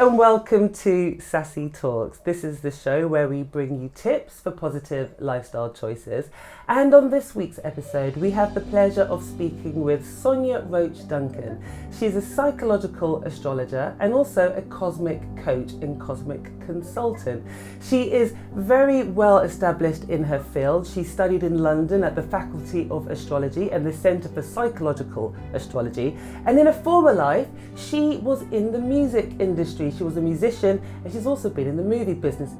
and welcome to Sassi Talks. This is the show where we bring you tips for positive lifestyle choices. And on this week's episode, we have the pleasure of speaking with Sonya Roche-Duncan. She's a psychological astrologer and also a cosmic coach and cosmic consultant. She is very well established in her field. She studied in London at the Faculty of Astrology and the Centre for Psychological Astrology. And in a former life, she was in the music industry. She was a musician and she's also been in the movie business,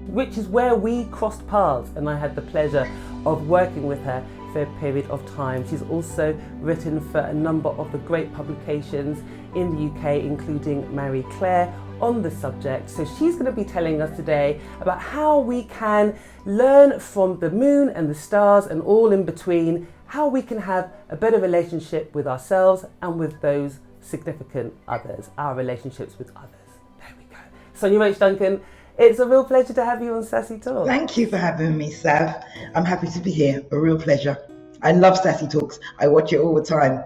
which is where we crossed paths, and I had the pleasure of working with her for a period of time. She's also written for a number of the great publications in the UK, including Marie Claire, on the subject. So she's going to be telling us today about how we can learn from the moon and the stars and all in between, how we can have a better relationship with ourselves and with those significant others, our relationships with others. There we go. Sonya Roche-Duncan, it's a real pleasure to have you on Sassi Talks. Thank you for having me, Sav. I'm happy to be here. A real pleasure. I love Sassi Talks. I watch it all the time.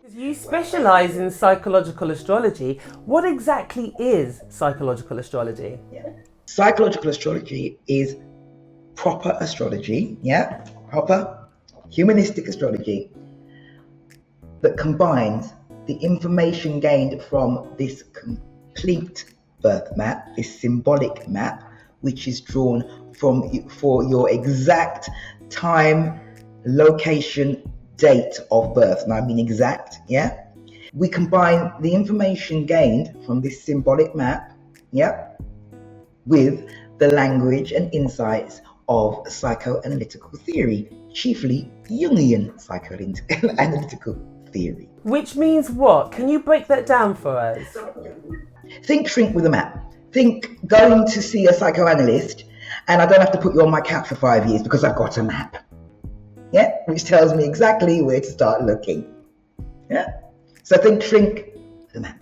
You specialise in psychological astrology. What exactly is psychological astrology? Psychological astrology is proper astrology, proper humanistic astrology that combines the information gained from this complete birth map, this symbolic map, which is drawn for your exact time, location, date of birth, and I mean exact, We combine the information gained from this symbolic map, with the language and insights of psychoanalytical theory, chiefly Jungian psychoanalytical theory. Which means what? Can you break that down for us? Think shrink with a map. Think going to see a psychoanalyst and I don't have to put you on my couch for 5 years because I've got a map. Which tells me exactly where to start looking. So think shrink with the map.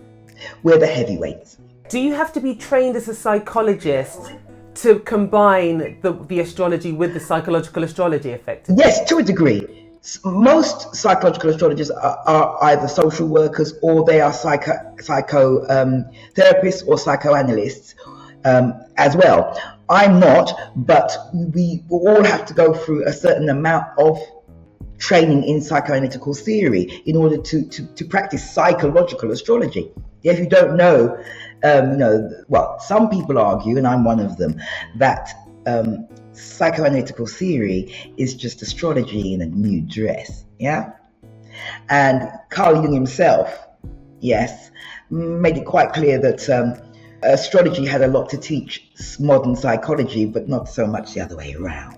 We're the heavyweights. Do you have to be trained as a psychologist to combine the astrology with the psychological astrology effectively? Yes, to a degree. Most psychological astrologers are either social workers or they are therapists or psychoanalysts as well. I'm not, but we all have to go through a certain amount of training in psychoanalytical theory in order to practice psychological astrology. If you don't know, some people argue, and I'm one of them, that psychoanalytical theory is just astrology in a new dress, And Carl Jung himself, made it quite clear that astrology had a lot to teach modern psychology, but not so much the other way around,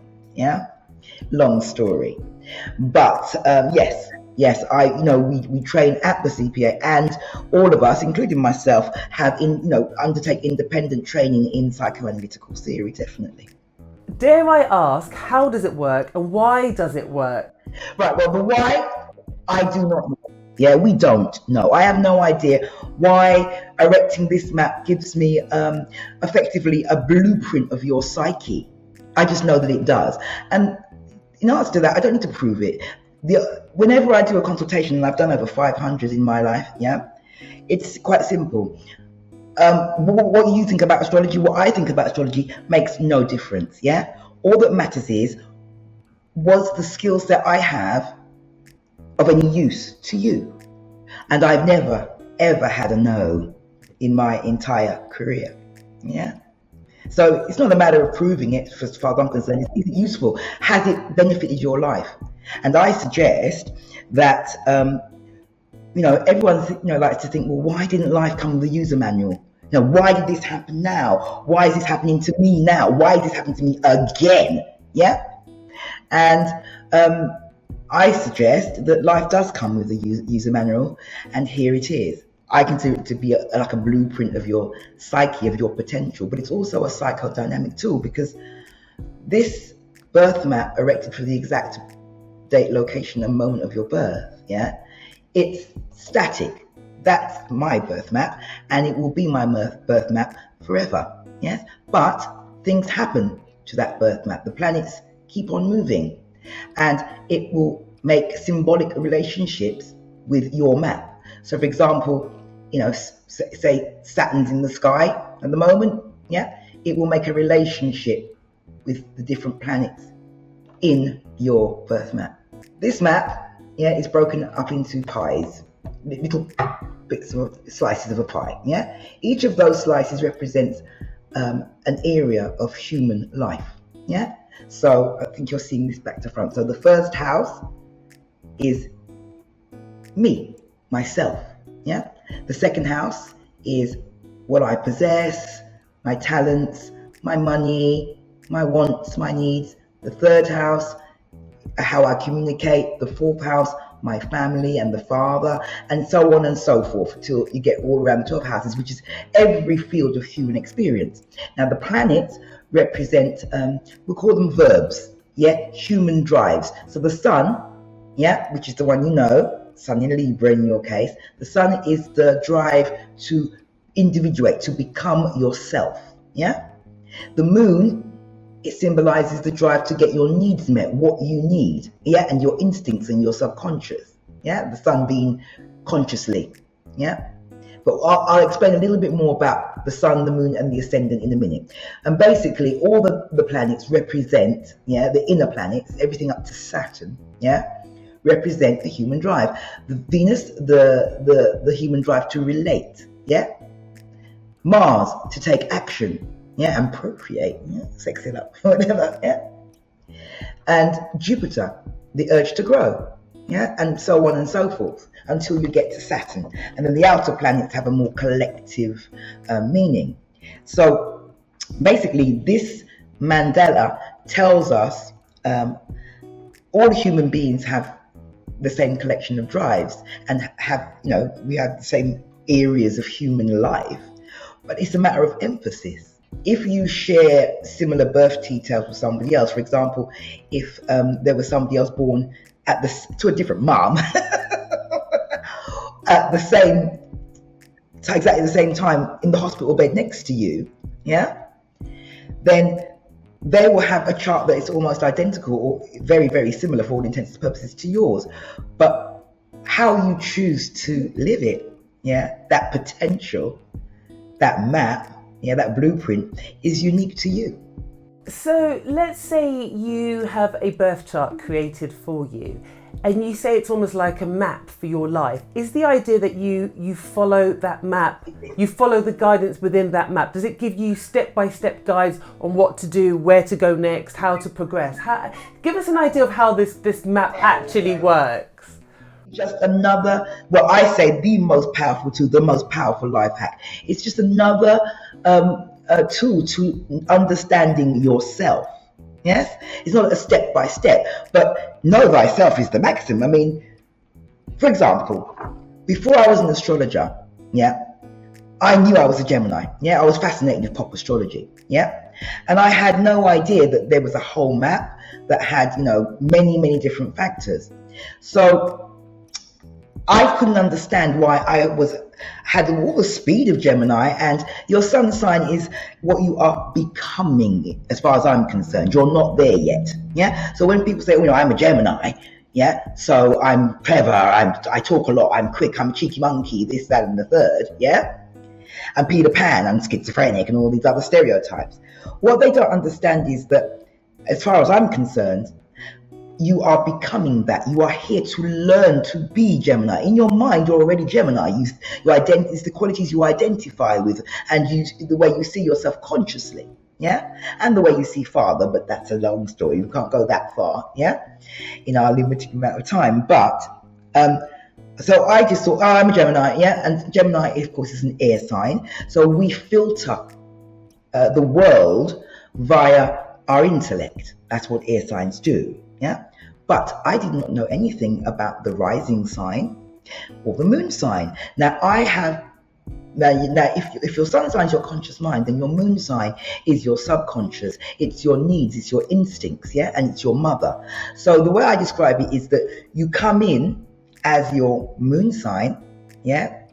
Long story. But we train at the CPA, and all of us, including myself, have undertake independent training in psychoanalytical theory, definitely. Dare I ask, how does it work and why does it work? Right, well, the why, I do not know. We don't know. I have no idea why erecting this map gives me effectively a blueprint of your psyche. I just know that it does. And in answer to that, I don't need to prove it. Whenever I do a consultation, and I've done over 500 in my life, it's quite simple. What you think about astrology, what I think about astrology makes no difference, All that matters is, was the skill set I have of any use to you? And I've never, ever had a no in my entire career, So it's not a matter of proving it, as far as I'm concerned. Is it useful? Has it benefited your life? And I suggest that, everyone likes to think, well, why didn't life come with a user manual? Why did this happen now? Why is this happening to me now? Why is this happening to me again? And I suggest that life does come with a user manual, and here it is. I consider it to be like a blueprint of your psyche, of your potential, but it's also a psychodynamic tool, because this birth map erected for the exact date, location, and moment of your birth, it's static. That's my birth map, and it will be my birth map forever, But things happen to that birth map. The planets keep on moving, and it will make symbolic relationships with your map. So, for example, say Saturn's in the sky, At the moment, yeah, it will make a relationship with the different planets in your birth map. This map, yeah, is broken up into pies, little bits of slices of a pie. Yeah, each of those slices represents an area of human life. Yeah, so I think you're seeing this back to front. So the first house is me, myself. Yeah, the second house is what I possess, my talents, my money, my wants, my needs. The third house, how I communicate. The fourth house, my family and the father, and so on and so forth, till you get all around the 12 houses, which is every field of human experience. Now, the planets represent, we call them verbs, yeah, human drives. So the sun, yeah, which is the one you know, sun in Libra in your case, the sun is the drive to individuate, to become yourself, yeah. The moon, it symbolizes the drive to get your needs met, what you need, yeah, and your instincts and your subconscious, yeah, the sun being consciously, yeah. But I'll explain a little bit more about the sun, the moon, and the ascendant in a minute. And basically, all the planets represent, yeah, the inner planets, everything up to Saturn, yeah, represent the human drive. The Venus, the human drive to relate, yeah. Mars, to take action, yeah, and procreate, yeah, sex it up, whatever, yeah. And Jupiter, the urge to grow, yeah, and so on and so forth, until you get to Saturn. And then the outer planets have a more collective meaning. So basically, this mandala tells us all human beings have the same collection of drives and have, you know, we have the same areas of human life, but it's a matter of emphasis. If you share similar birth details with somebody else, for example, if there was somebody else born to a different mom at exactly the same time in the hospital bed next to you, yeah, then they will have a chart that is almost identical or very, very similar for all intents and purposes to yours. But how you choose to live it, yeah, that potential, that map, yeah, that blueprint is unique to you. So let's say you have a birth chart created for you, and you say it's almost like a map for your life. Is the idea that you follow that map, you follow the guidance within that map? Does it give you step-by-step guides on what to do, where to go next, how to progress? Give us an idea of how this map actually works. Just another, well, I say the most powerful tool, the most powerful life hack. It's just another tool to understanding yourself. Yes, it's not a step by step, but know thyself is the maxim. I mean, for example, before I was an astrologer, yeah, I knew I was a Gemini. Yeah, I was fascinated with pop astrology. Yeah, and I had no idea that there was a whole map that had, you know, many, many different factors. So I couldn't understand why I had all the speed of Gemini, and your sun sign is what you are becoming, as far as I'm concerned. You're not there yet. Yeah. So when people say, oh, you know, I'm a Gemini, yeah, so I'm clever, I talk a lot, I'm quick, I'm a cheeky monkey, this, that, and the third, yeah. And Peter Pan, I'm schizophrenic, and all these other stereotypes. What they don't understand is that, as far as I'm concerned, you are becoming that. You are here to learn to be Gemini. In your mind, you're already Gemini. It's the qualities you identify with, and the way you see yourself consciously, yeah, and the way you see Father. But that's a long story. We can't go that far, yeah, in our limited amount of time. But so I just thought, oh, I'm a Gemini, yeah, and Gemini, of course, is an air sign. So we filter the world via our intellect. That's what air signs do. Yeah, but I did not know anything about the rising sign or the moon sign. Now if your sun sign is your conscious mind, then your moon sign is your subconscious. It's your needs, it's your instincts, yeah, and it's your mother. So the way I describe it is that you come in as your moon sign, yeah,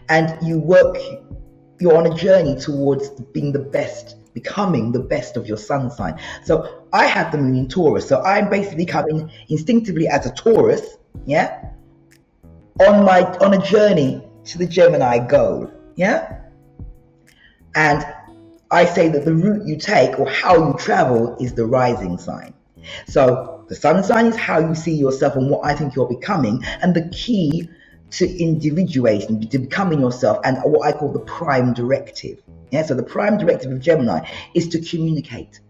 and you're on a journey towards being the best, becoming the best of your sun sign. So I have the moon in Taurus, so I'm basically coming instinctively as a Taurus, yeah, on a journey to the Gemini goal, yeah. And I say that the route you take or how you travel is the rising sign. So the sun sign is how you see yourself and what I think you're becoming, and the key to individuation, to becoming yourself, and what I call the prime directive. Yeah, so the prime directive of Gemini is to communicate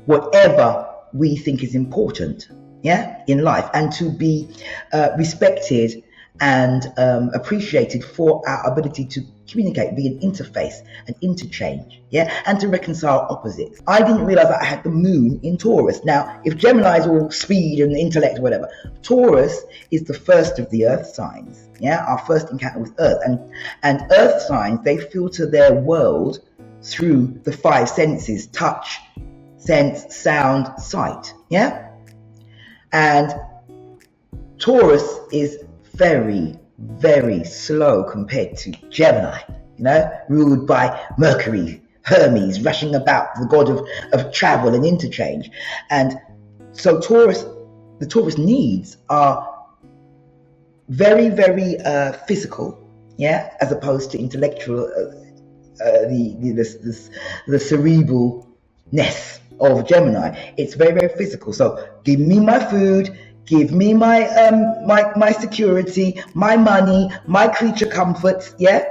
whatever we think is important, yeah, in life, and to be respected and appreciated for our ability to communicate, be an interface, an interchange, yeah, and to reconcile opposites. I didn't realize that I had the moon in Taurus. Now, if Gemini is all speed and intellect or whatever, Taurus is the first of the earth signs, yeah, our first encounter with earth. And earth signs, they filter their world through the five senses: touch, sense, sound, sight, yeah? And Taurus is very, very slow compared to Gemini, ruled by Mercury, Hermes, rushing about, the god of travel and interchange. And so the Taurus needs are very, very physical, yeah, as opposed to intellectual, the cerebralness of Gemini. It's very, very physical. So give me my food, give me my security, my money, my creature comforts, yeah,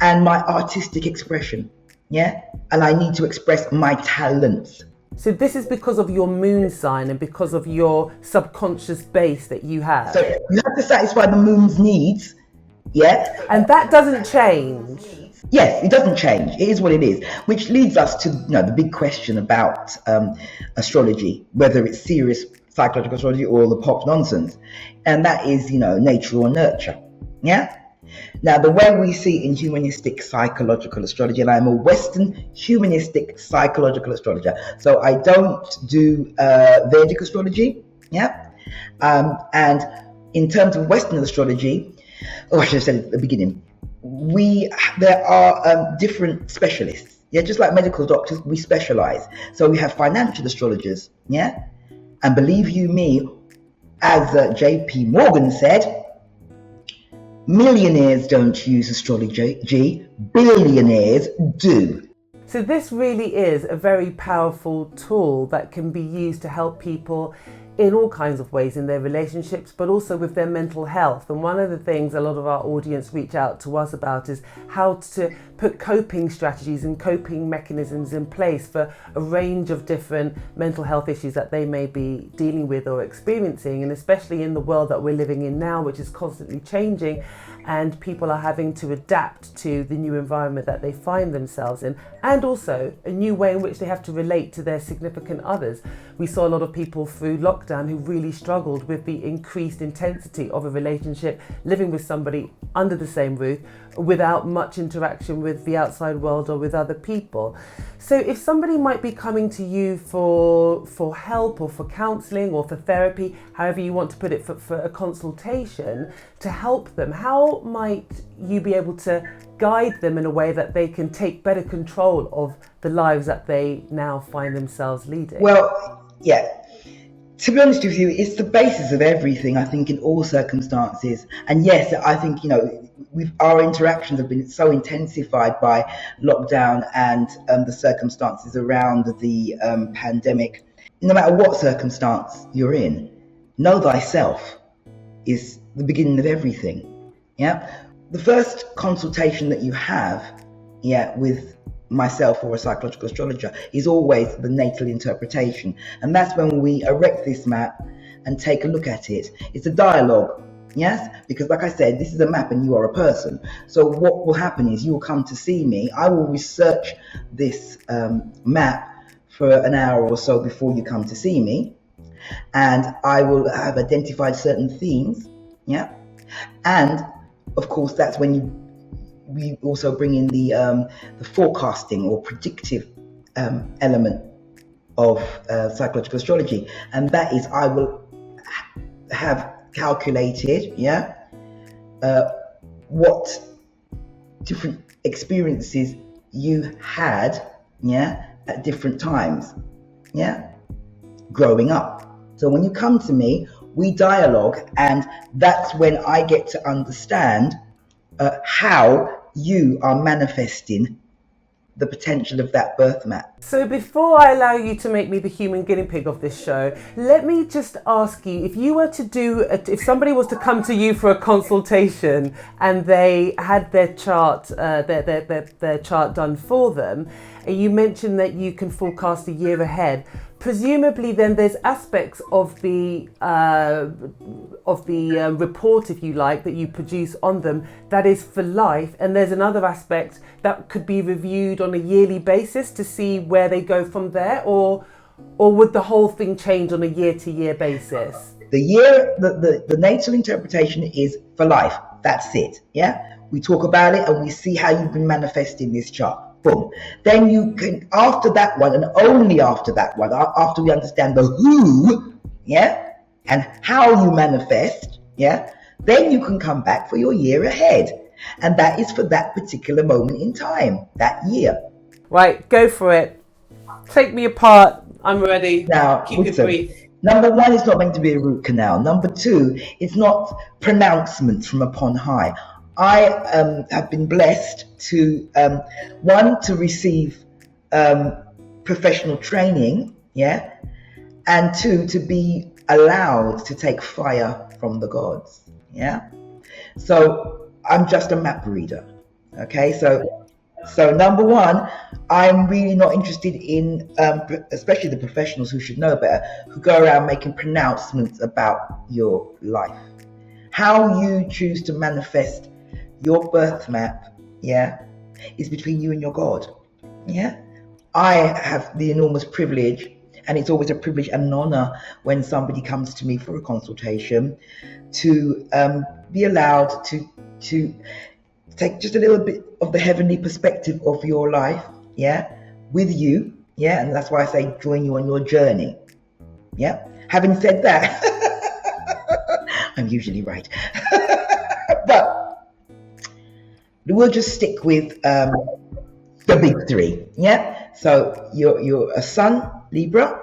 and my artistic expression, yeah, and I need to express my talents. So this is because of your moon sign and because of your subconscious base that you have. So you have to satisfy the moon's needs, yeah, and that doesn't change. Yes, it doesn't change. It is what it is, which leads us to the big question about astrology, whether it's serious psychological astrology or the pop nonsense, and that is, nature or nurture. Yeah. Now, the way we see it in humanistic psychological astrology, and I'm a Western humanistic psychological astrologer, so I don't do Vedic astrology. Yeah. And in terms of Western astrology, I should have said it at the beginning, there are different specialists. Yeah, just like medical doctors, we specialize. So we have financial astrologers. Yeah. And believe you me, as JP Morgan said, millionaires don't use astrology, billionaires do. So this really is a very powerful tool that can be used to help people in all kinds of ways in their relationships, but also with their mental health. And one of the things a lot of our audience reach out to us about is how to put coping strategies and coping mechanisms in place for a range of different mental health issues that they may be dealing with or experiencing, and especially in the world that we're living in now, which is constantly changing, and people are having to adapt to the new environment that they find themselves in, and also a new way in which they have to relate to their significant others. We saw a lot of people through lockdown who really struggled with the increased intensity of a relationship, living with somebody under the same roof without much interaction with the outside world or with other people. So if somebody might be coming to you for help or for counselling or for therapy, however you want to put it, for a consultation to help them, how might you be able to guide them in a way that they can take better control of the lives that they now find themselves leading? Well, yeah. To be honest with you, it's the basis of everything, I think, in all circumstances. And yes, I think, our interactions have been so intensified by lockdown and the circumstances around the pandemic. No matter what circumstance you're in, know thyself is the beginning of everything. Yeah. The first consultation that you have, with myself or a psychological astrologer is always the natal interpretation, and that's when we erect this map and take a look at it. It's a dialogue, yes, because like I said, this is a map and you are a person. So what will happen is you will come to see me, I will research this map for an hour or so before you come to see me, and I will have identified certain themes, and of course that's when we also bring in the forecasting or predictive element of psychological astrology, and that is I will have calculated what different experiences you had at different times growing up. So when you come to me, we dialogue, and that's when I get to understand how you are manifesting the potential of that birth map. So before I allow you to make me the human guinea pig of this show, let me just ask you, if you were to if somebody was to come to you for a consultation and they had their chart, their chart done for them, and you mentioned that you can forecast a year ahead, presumably then there's aspects of the report, if you like, that you produce on them that is for life, and there's another aspect that could be reviewed on a yearly basis to see where they go from there, or would the whole thing change on a year-to-year basis? The natal interpretation is for life. That's it. Yeah, we talk about it and we see how you've been manifesting this chart. Boom. Then you can, after that one, and only after that one, after we understand the who, yeah, and how you manifest, yeah, then you can come back for your year ahead. And that is for that particular moment in time, that year. Right, go for it. Take me apart. I'm ready. Now, keep it brief. Number one, it's not meant to be a root canal. Number two, it's not pronouncements from upon high. I have been blessed to, one, to receive professional training, yeah, and two, to be allowed to take fire from the gods, yeah. So I'm just a map reader, okay. So number one, I'm really not interested in, especially the professionals who should know better, who go around making pronouncements about your life. How you choose to manifest your birth map, yeah, is between you and your God, yeah. I have the enormous privilege, and it's always a privilege and an honor when somebody comes to me for a consultation, to be allowed to take just a little bit of the heavenly perspective of your life, yeah, with you, yeah, and that's why I say join you on your journey, yeah. Having said that, I'm usually right, but we'll just stick with the big three, yeah. So you're a Sun Libra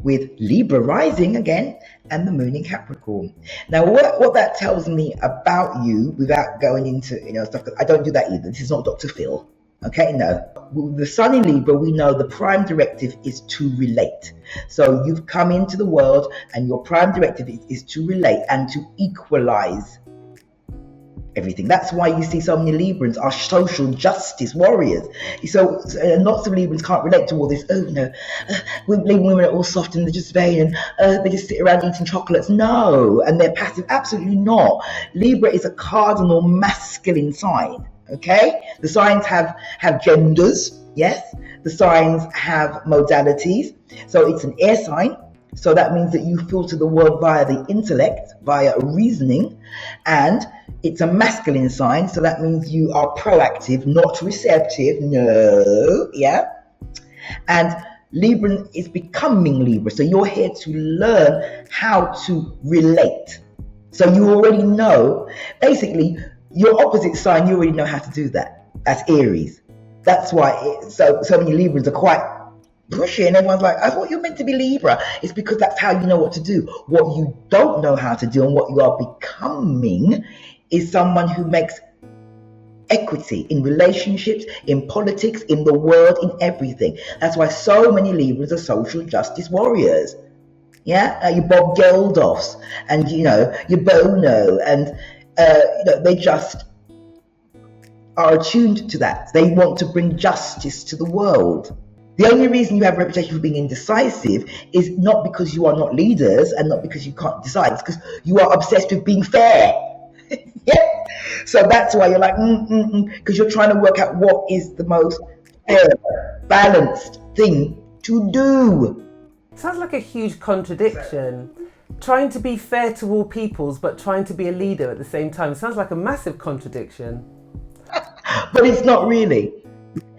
with Libra rising again, and the Moon in Capricorn. Now, what that tells me about you, without going into stuff, I don't do that either. This is not Dr. Phil, okay? No. With the Sun in Libra, we know the prime directive is to relate. So you've come into the world, and your prime directive is to relate and to equalize everything. That's why you see so many Librans are social justice warriors. So lots of Librans can't relate to all this. Women are all soft and they're just vain, and they just sit around eating chocolates. No, and they're passive. Absolutely not. Libra is a cardinal masculine sign. Okay, the signs have genders. Yes, the signs have modalities. So it's an air sign. So that means that you filter the world via the intellect, via reasoning, and it's a masculine sign. So that means you are proactive, not receptive. No, yeah. And Libra is becoming Libra. So you're here to learn how to relate. So you already know, basically, your opposite sign, you already know how to do that. That's Aries. That's why so many Librans are quite pushy, and everyone's like, I thought you were meant to be Libra. It's because that's how you know what to do. What you don't know how to do and what you are becoming is someone who makes equity in relationships, in politics, in the world, in everything. That's why so many Librans are social justice warriors. Yeah, your Bob Geldofs and your Bono, and they just are attuned to that. They want to bring justice to the world. The only reason you have a reputation for being indecisive is not because you are not leaders and not because you can't decide. It's because you are obsessed with being fair. Yeah. So that's why you're like, because you're trying to work out what is the most fair, balanced thing to do. Sounds like a huge contradiction. Trying to be fair to all peoples, but trying to be a leader at the same time. Sounds like a massive contradiction. But it's not really.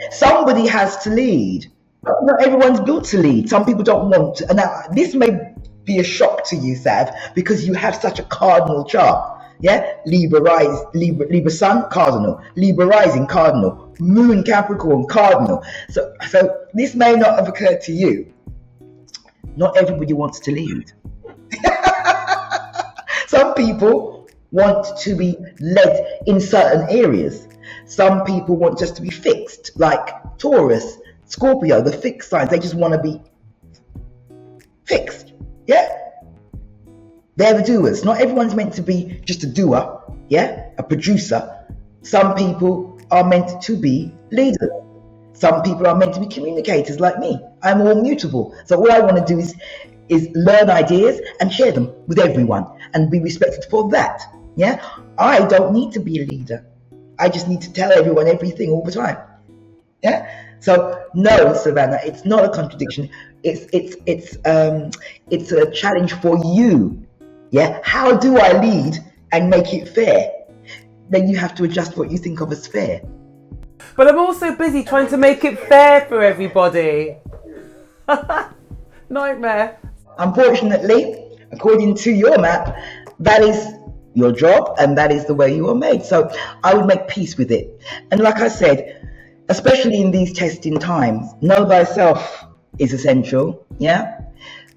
Somebody has to lead. Not everyone's built to lead. Some people don't want to. And now, this may be a shock to you, Sav, because you have such a cardinal chart. Yeah, Libra Sun, cardinal. Libra rising, cardinal. Moon Capricorn, cardinal. So this may not have occurred to you. Not everybody wants to lead. Some people want to be led in certain areas. Some people want just to be fixed, like Taurus, Scorpio, the fixed signs. They just want to be fixed. Yeah? They're the doers. Not everyone's meant to be just a doer, yeah? A producer. Some people are meant to be leaders. Some people are meant to be communicators like me. I'm all mutable. So all I want to do is learn ideas and share them with everyone and be respected for that. Yeah? I don't need to be a leader. I just need to tell everyone everything all the time. Yeah? So no, Savahna, it's not a contradiction. It's a challenge for you. Yeah? How do I lead and make it fair? Then you have to adjust what you think of as fair. But I'm also busy trying to make it fair for everybody. Nightmare. Unfortunately, according to your map, that is your job and that is the way you are made. So I would make peace with it. And like I said, especially in these testing times, know thyself is essential. Yeah.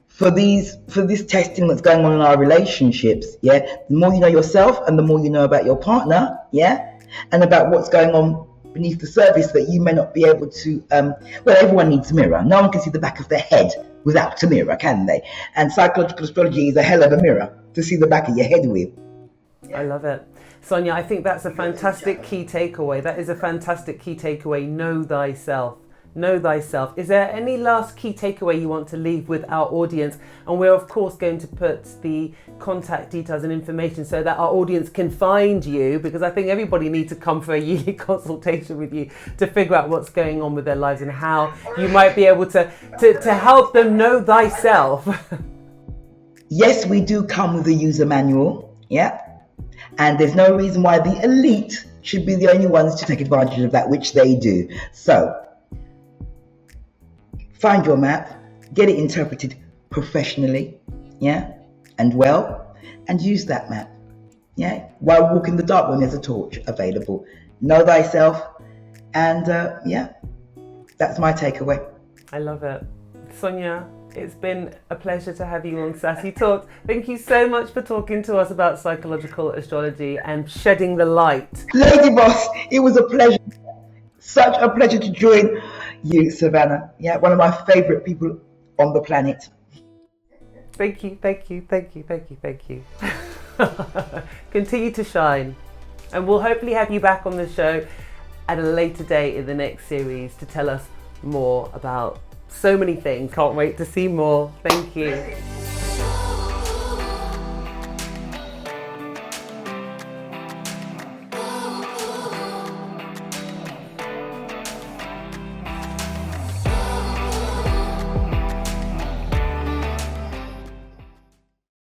For this testing that's going on in our relationships, yeah, the more you know yourself and the more you know about your partner, yeah, and about what's going on beneath the surface that you may not be able to, well, everyone needs a mirror. No one can see the back of their head without a mirror, can they? And psychological astrology is a hell of a mirror to see the back of your head with. I love it. Sonya, I think that's a fantastic key takeaway. That is a fantastic key takeaway. Know thyself. Know thyself. Is there any last key takeaway you want to leave with our audience? And we're of course going to put the contact details and information so that our audience can find you, because I think everybody needs to come for a yearly consultation with you to figure out what's going on with their lives and how you might be able to help them know thyself. Yes, we do come with a user manual, yeah, and there's no reason why the elite should be the only ones to take advantage of that, which they do. So find your map, get it interpreted professionally, yeah, and well, and use that map, yeah, while walking the dark when there's a torch available. Know thyself, and yeah, that's my takeaway. I love it. Sonya, it's been a pleasure to have you on Sassi Talks. Thank you so much for talking to us about psychological astrology and shedding the light. Lady Boss, it was a pleasure. Such a pleasure to join you, Savahna. Yeah, one of my favorite people on the planet. Thank you, thank you, thank you, thank you, thank you. Continue to shine. And we'll hopefully have you back on the show at a later date in the next series to tell us more about so many things. Can't wait to see more. Thank you.